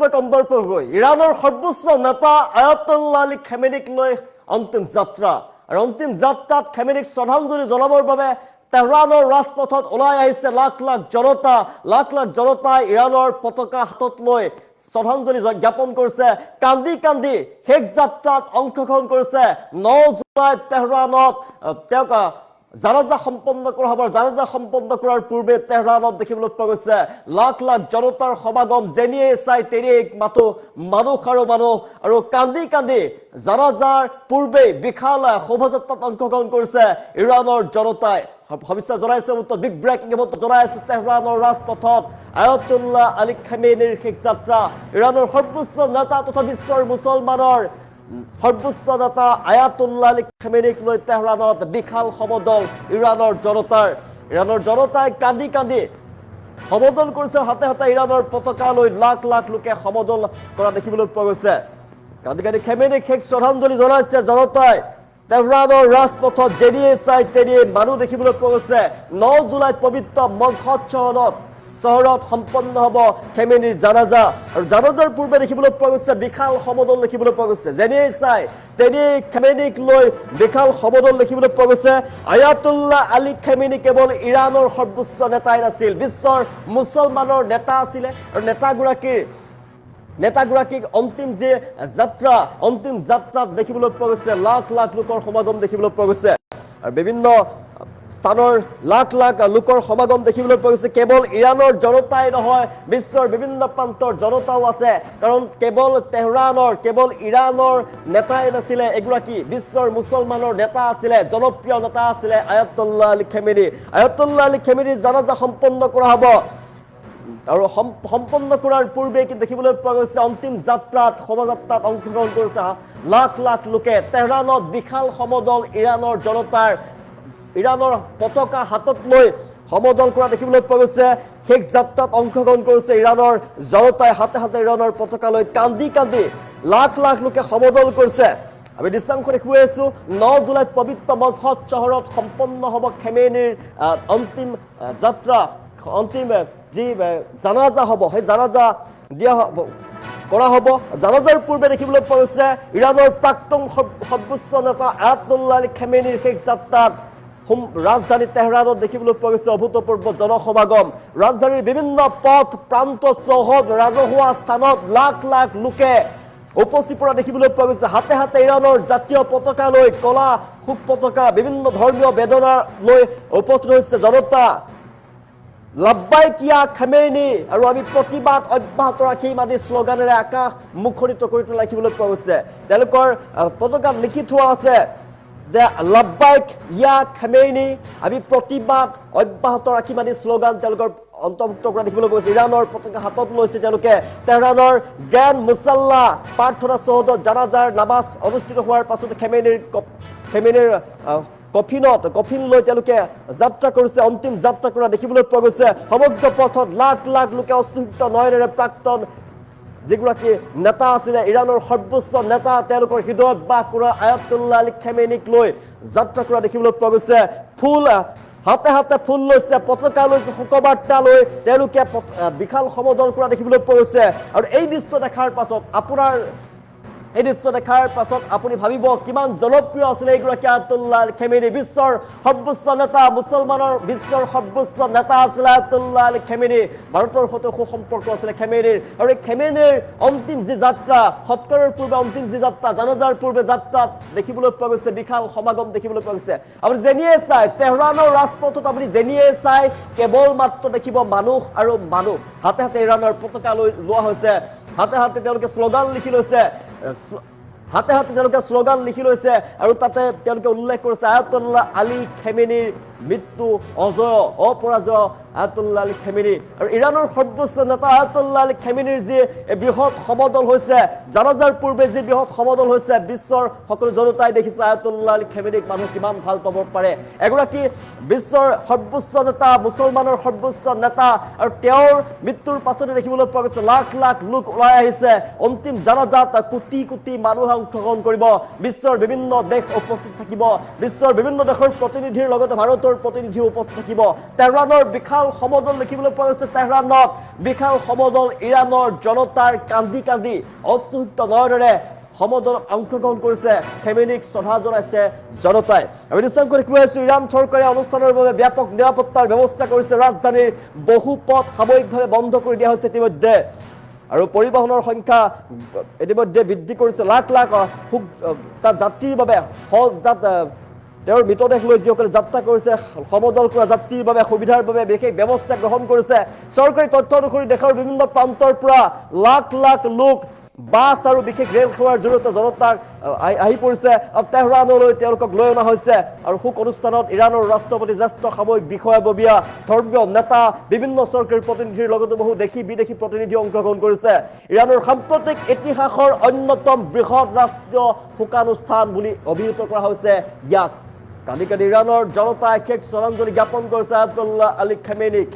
কন্দৰ্প হৈ ইৰাণৰ সৰ্বোচ্চ নেতা আয়াতুল্লাহ আলী খামেনিক লৈ অন্তিম যাত্ৰা আৰু অন্তিম যাত্ৰাত খামেনিক শ্ৰদ্ধাঞ্জলি জনাবৰ বাবে তেহৰানৰ ৰাজপথত ওলাই আহিছে লাখ লাখ জনতাই ইৰাণৰ পতাকা হাতত লৈ শ্ৰদ্ধাঞ্জলি জ্ঞাপন কৰিছে কান্দি কান্দি শেষ যাত্ৰাত অংশগ্ৰহণ কৰিছে 9 জুলাইত তেহৰানত তেওঁক জানাজা সম্পন্ন কৰা হ'ব জানাজা সম্পন্ন কৰাৰ পূৰ্বে তেহৰানত দেখিবলৈ পোৱা গৈছে লাখ লাখ জনতাৰ সমাগম যেনিয়ে চাই তেনিয়ে মাতো মানুহ আৰু কান্দি কান্দি জানাজাৰ পূৰ্বে বিশাল শোভাযাত্ৰাত অংশগ্ৰহণ কৰিছে ইৰাণৰ জনতাই ভৱিষ্যত জনাইছে বিগ ব্ৰেকিং জনাই আছে তেহৰানৰ ৰাজপথত আয়াতুল্লাহ আলী খামেনিৰ শেষ যাত্ৰা ইৰাণৰ সৰ্বোচ্চ নেতা তথা বিশ্বৰ মুছলমানৰ সৰ্বোচ্চ নেতা আয়াতুল্লাহ আলী খামেনিক লৈ তেহৰানত বিশাল সমদল ইৰাণৰ জনতাই কান্দি কান্দি সমদল কৰিছে হাতে হাতে ইৰাণৰ পতাকা লৈ লাখ লাখ লোকে সমদল কৰা দেখিবলৈ পোৱা গৈছে কান্দি কান্দি খামেনিক শেষ শ্ৰদ্ধাঞ্জলি জনাইছে জনতাই তেহৰানৰ ৰাজপথত যেনিয়ে চাই তেনিয়ে মানুহ দেখিবলৈ পোৱা গৈছে 9 জুলাইত পবিত্ৰ মজহদ চহৰত সম্পন্ন হ'ব খামেনিৰ জানাজা আৰু জানাজাৰ পূৰ্বে দেখিবলৈ পোৱা গৈছে বিশাল সমদল দেখিবলৈ পোৱা গৈছে যেনিয়ে চাই তেনিয়ে খামেনিক লৈ বিশাল সমদল দেখিবলৈ পোৱা গৈছে আয়াতুল্লাহ আলী খামেনি কেৱল ইৰাণৰ সৰ্বোচ্চ নেতাই নাছিল বিশ্বৰ মুছলমানৰ নেতা আছিলে আৰু নেতাগৰাকীক অন্তিম যাত্ৰাত দেখিবলৈ পোৱা গৈছে লাখ লাখ লোকৰ সমাগম দেখিবলৈ পোৱা গৈছে আৰু বিভিন্ন স্থানৰ লাখ লাখ লোকৰ সমাগম দেখিবলৈ পোৱা গৈছে কেৱল ইৰাণৰ জনতাই নহয় বিশ্বৰ বিভিন্ন প্ৰান্তৰ জনতাও আছে কাৰণ কেৱল ইৰাণৰ নেতাই নাছিলে এগৰাকী বিশ্বৰ মুছলমানৰ নেতা আছিলে জনপ্ৰিয় নেতা আছিলে আয়াতুল্লাহ আলী খামেনিৰ জানাজা সম্পন্ন কৰা হ'ব আৰু সম্পন্ন কৰাৰ পূৰ্বে কি দেখিবলৈ পোৱা গৈছে অন্তিম যাত্ৰাত শোভাযাত্ৰাত অংশগ্ৰহণ কৰিছে লাখ লাখ লোকে তেহৰানত বিশাল সমদল ইৰাণৰ পতাকা হাতত লৈ সমদল কৰা দেখিবলৈ পোৱা গৈছে শেষ যাত্ৰাত অংশগ্ৰহণ কৰিছে ইৰাণৰ জনতাই হাতে হাতে ইৰাণৰ পতাকা লৈ কান্দি কান্দি লাখ লাখ লোকে সমদল কৰিছে আমি দৃশ্যাংশ দেখুৱাই আছো 9 জুলাইত পবিত্ৰ মজহদ চহৰত সম্পন্ন হ'ব খামেনিৰ অন্তিম যাত্ৰা অন্তিম যি জানাজা হ'ব সেই জানাজা কৰা হ'ব জানাজাৰ পূৰ্বে দেখিবলৈ পোৱা গৈছে ইৰাণৰ প্ৰাক্তন সৰ্বোচ্চ নেতা আয়াতুল্লাহ আলী খামেনিৰ শেষ যাত্ৰাত ৰাজধানী তেহৰানত দেখিবলৈ পোৱা গৈছে অভূতপূৰ্ব জনসমাগম ৰাজধানীৰ বিভিন্ন পথ প্ৰান্ত চৌহদ ৰাজহুৱা স্থানত লাখ লাখ লোকে উপস্থিত পৰা দেখিবলৈ পোৱা গৈছে হাতে হাতে ইৰাণৰ জাতীয় পতাকা লৈ কলা শোক পতাকা বিভিন্ন ধৰ্মীয় বেদনা লৈ উপস্থিত হৈছে জনতা লাব্বাইক ইয়া খামেনি আৰু আমি প্ৰতিবাদ অব্যাহত ৰাখিম আদি শ্লোগানেৰে আকাশ মুখৰিত কৰি তোলা দেখিবলৈ পোৱা গৈছে তেওঁলোকৰ পতাকাত লিখি থোৱা আছে যে লাব্বাইক ইয়া খামেনি আমি প্ৰতিবাদ অব্যাহত ৰাখিম আদি শ্লোগান তেওঁলোকৰ অন্তৰ্ভুক্ত কৰা দেখিবলৈ পোৱা গৈছে ইৰাণৰ পতাকা হাতত লৈছে তেওঁলোকে তেহৰানৰ গ্ৰেণ্ড মুছাল্লা প্ৰাৰ্থনা চৌহদত জানাজাৰ নামাজ অনুষ্ঠিত হোৱাৰ পাছত খামেনিৰ কফিন লৈ তেওঁলোকে যাত্ৰা কৰিছে অন্তিম যাত্ৰা কৰা দেখিবলৈ পোৱা গৈছে সমগ্ৰ পথত লাখ লাখ লোকে অশ্ৰুসিক্ত নয়নেৰে প্ৰাক্তন যিগৰাকী নেতা আছিলে ইৰাণৰ সৰ্বোচ্চ নেতা তেওঁলোকৰ হৃদয়ত বাস কৰা আয়াতুল্লাহ আলী খামেনিক লৈ যাত্ৰা কৰা দেখিবলৈ পোৱা গৈছে ফুল হাতে হাতে ফুল লৈছে পতাকা লৈছে শোকবাৰ্তা লৈ তেওঁলোকে বিশাল সমদল কৰা দেখিবলৈ পোৱা গৈছে আৰু এই দৃশ্য দেখাৰ পাছত আপুনি ভাবিব কিমান জনপ্ৰিয় আছিলে এইগৰাকী আয়াতুল্লাহ আলী খামেনি বিশ্বৰ সৰ্বোচ্চ নেতা মুছলমানৰ বিশ্বৰ সৰ্বোচ্চ নেতা আছিলে আয়াতুল্লাহ আলী খামেনি ভাৰতৰ সৈতে সুসম্পৰ্ক আছিলে খামেনিৰ আৰু এই খামেনিৰ অন্তিম যি যাত্ৰা সৎকাৰৰ পূৰ্বে অন্তিম যি যাত্ৰা জানাজাৰ পূৰ্বে যাত্ৰাত দেখিবলৈ পোৱা গৈছে বিশাল সমাগম দেখিবলৈ পোৱা গৈছে আপুনি যেনিয়ে চাই তেহৰানৰ ৰাজপথত আপুনি যেনিয়ে চাই কেৱল মাত্ৰ দেখিব মানুহ আৰু মানুহ হাতে হাতে ইৰাণৰ পতাকা লৈ লোৱা হৈছে হাতে হাতে তেওঁলোকে শ্লোগান লিখি লৈছে আৰু তাতে তেওঁলোকে উল্লেখ কৰিছে আয়াতুল্লাহ আলী খামেনিৰ মৃত্যু অজয় অপৰাজয় আয়াতুল্লাহ আলী খামেনি আৰু ইৰাণৰ সৰ্বোচ্চ নেতা আয়াতুল্লাহ আলী খামেনিৰ যি বৃহৎ সমদল হৈছে জানাজাৰ পূৰ্বে যি বৃহৎ সমদল হৈছে বিশ্বৰ সকলো জনতাই দেখিছে আয়াতুল্লাহ আলী খামেনিক মানুহ কিমান ভাল পাব পাৰে এগৰাকী বিশ্বৰ সৰ্বোচ্চ নেতা মুছলমানৰ সৰ্বোচ্চ নেতা আৰু তেওঁৰ মৃত্যুৰ পাছতে দেখিবলৈ পোৱা গৈছে লাখ লাখ লোক ওলাই আহিছে অন্তিম জানাজাত কোটি কোটি মানুহে অংশগ্ৰহণ কৰিব বিশ্বৰ বিভিন্ন দেশ উপস্থিত থাকিব বিশ্বৰ বিভিন্ন দেশৰ প্ৰতিনিধিৰ লগতে ভাৰতৰ ইৰাণৰ প্ৰতিনিধিও উপস্থিত থাকিব তেহৰানৰ বিশাল সমদল দেখিবলৈ পোৱা গৈছে তেহৰানত বিশাল সমদল ইৰাণৰ জনতাৰ কান্দি কান্দি অস্তুত নয়নেৰে সমদল অংশগ্ৰহণ কৰিছে খেমেনিক শ্ৰদ্ধা জনাইছে জনতাই আমি নিশ্চয়কৈ দেখুৱাই আছো ইৰাণ চৰকাৰে অনুষ্ঠানৰ বাবে ব্যাপক নিৰাপত্তাৰ ব্যৱস্থা কৰিছে ৰাজধানীৰ বহু পথ সাময়িকভাৱে বন্ধ কৰি দিয়া হৈছে ইতিমধ্যে আৰু পৰিবহনৰ সংখ্যা ইতিমধ্যে বৃদ্ধি কৰিছে লাখ লাখ তাত যাত্ৰীৰ বাবে তেওঁৰ মৃতদেহ লৈ যিসকলে যাত্ৰা কৰিছে সমদল কৰা যাত্ৰীৰ বাবে সুবিধাৰ বাবে বিশেষ ব্যৱস্থা গ্ৰহণ কৰিছে চৰকাৰী তথ্য অনুসৰি দেশৰ বিভিন্ন প্ৰান্তৰ পৰা লাখ লাখ লোক বাছ আৰু বিশেষ ৰেল সেৱাৰ জৰিয়তে জনতাক আহি পৰিছে তেহৰানলৈ তেওঁলোকক লৈ অনা হৈছে আৰু শোক অনুষ্ঠানত ইৰাণৰ ৰাষ্ট্ৰপতি জ্যেষ্ঠ সামৰিক বিষয়ববীয়া ধৰ্মীয় নেতা বিভিন্ন চৰকাৰী প্ৰতিনিধিৰ লগতে বহু দেশী বিদেশী প্ৰতিনিধি অংশগ্ৰহণ কৰিছে ইৰাণৰ সাম্প্ৰতিক ইতিহাসৰ অন্যতম বৃহৎ ৰাষ্ট্ৰীয় শোকানুষ্ঠান বুলি অভিহিত কৰা হৈছে ইয়াক কালি ইৰাণৰ জনতাই শেষ শ্ৰদ্ধাঞ্জলি জ্ঞাপন কৰিছে আয়াতুল্লাহ আলী খামেনিক